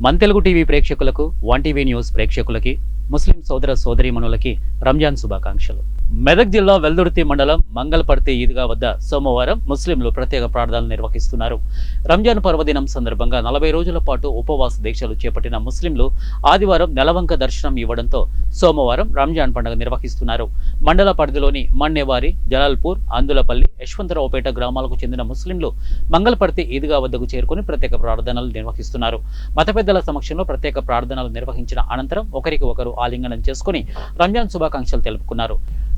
మన తెలుగు టీవీ ప్రేక్షకులకు one TV news ప్రేక్షకులకి ముస్లిం సోదర సోదరీమణులకి రంజాన్ శుభాకాంక్షలు. మెదక్ జిల్లా వెల్దుర్తి మండలం మంగళపర్తి ఈద్గా వద్ద సోమవారం ముస్లింలు ప్రత్యేక ప్రార్థనలు నిర్వహిస్తున్నారు. రంజాన్ పర్వదినం సందర్భంగా 40 రోజుల పాటు ఉపవాస దీక్షలు చేపట్టిన ముస్లింలు ఆదివారం నెలవంక దర్శనం ఇవ్వడంతో సోమవారం రంజాన్ పండుగ నిర్వహిస్తున్నారు. మండల పరిధిలోని మన్నెవారి, జలాల్పూర్, అందులపల్లి, యశ్వంతరావుపేట గ్రామాలకు చెందిన ముస్లింలు మంగళపర్తి ఈద్గా వద్దకు చేరుకుని ప్రత్యేక ప్రార్థనలు నిర్వహిస్తున్నారు. మత పెద్దల సమక్షంలో ప్రత్యేక ప్రార్థనలు నిర్వహించిన అనంతరం ఒకరికి ఒకరు ఆలింగనం చేసుకుని రంజాన్ శుభాకాంక్షలు తెలుపుకున్నారు.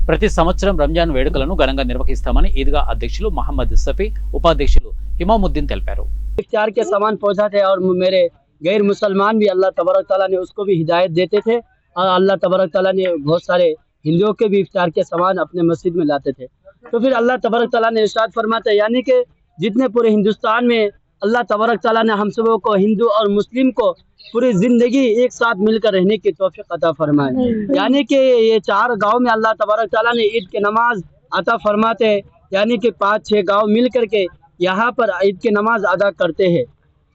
ప్రతి సంవత్సరం రంజాన్ వేడుకలను ఘనంగా నిర్వహిస్తామని ఈద్గా అధ్యక్షులు మహమ్మద్ సఫీ, ఉపాధ్యక్షులు ఇమాముద్దీన్ తెలిపారు. इफ्तार के सामान पहुंचाते और मेरे गैर मुसलमान भी अल्लाह तबारक ताला ने उसको भी हिदायत देते थे और अल्लाह तबारक ताला ने बहुत सारे हिंदुओं के भी इफ्तार के सामान अपने मस्जिद में लाते थे। तो फिर अल्लाह तबारक ताला ने इरशाद फरमाते हैं, यानी कि जितने पूरे हिंदुस्तान में अल्लाह तबारक ताला ने हम सबों को, हिंदू और मुस्लिम को, पूरी जिंदगी एक साथ मिलकर रहने की तौफीक अता फरमाए। यानी कि ये 4 गांव में अल्लाह तबारक ताला ने ईद की नमाज अता फरमाते हैं, यानी कि 5-6 गांव मिल करके यहाँ पर ईद की नमाज अदा करते हैं।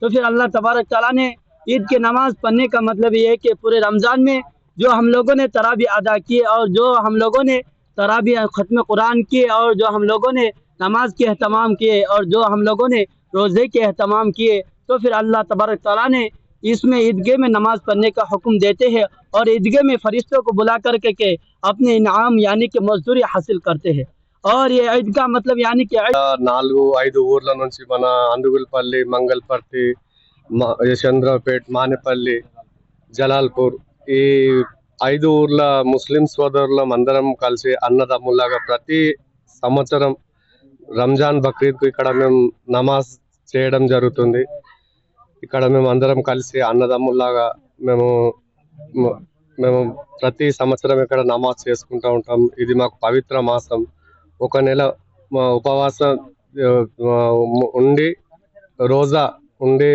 तो फिर अल्लाह तबारक ताला ने ईद की नमाज पढ़ने का मतलब ये है कि पूरे रमज़ान में जो हम लोगों ने तरावी अदा किए और जो हम लोगों ने तरावी ख़त्म कुरान किए और जो हम लोगों ने नमाज के अहतमाम किए और जो हम लोगों ने रोज़े के अहतमाम किए, तो फिर अल्लाह तबारक ताला ने इसमें ईदगाह में नमाज पढ़ने का हुक्म देते हैं और ईदगाह में फरिश्तों को बुला करके के अपने इनाम यानी कि मजदूरी हासिल करते हैं। और ये ईद का मतलब यानी कि 4-5 ఊర్ల నుంచి మన అందుగుల్పల్లి, మంగళపర్తి, యశ్వంతరావుపేట, మానేపల్లి, జలాల్పూర్ ఈ 5 ఊర్ల ముస్లిం సోదరులం అందరం కలిసి అన్నదమ్ములాగా ప్రతి సంవత్సరం రంజాన్, బక్రీద్ ఇక్కడ మేము నమాజ్ చేయడం జరుగుతుంది. ఇక్కడ మేము అందరం కలిసి అన్నదమ్ములాగా మేము ప్రతి సంవత్సరం ఇక్కడ నమాజ్ చేసుకుంటూ ఉంటాం. ఇది మాకు పవిత్ర మాసం. 1 నెల ఉపవాసం ఉండి, రోజా ఉండి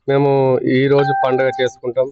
మేము ఈ రోజు పండుగ చేసుకుంటాం.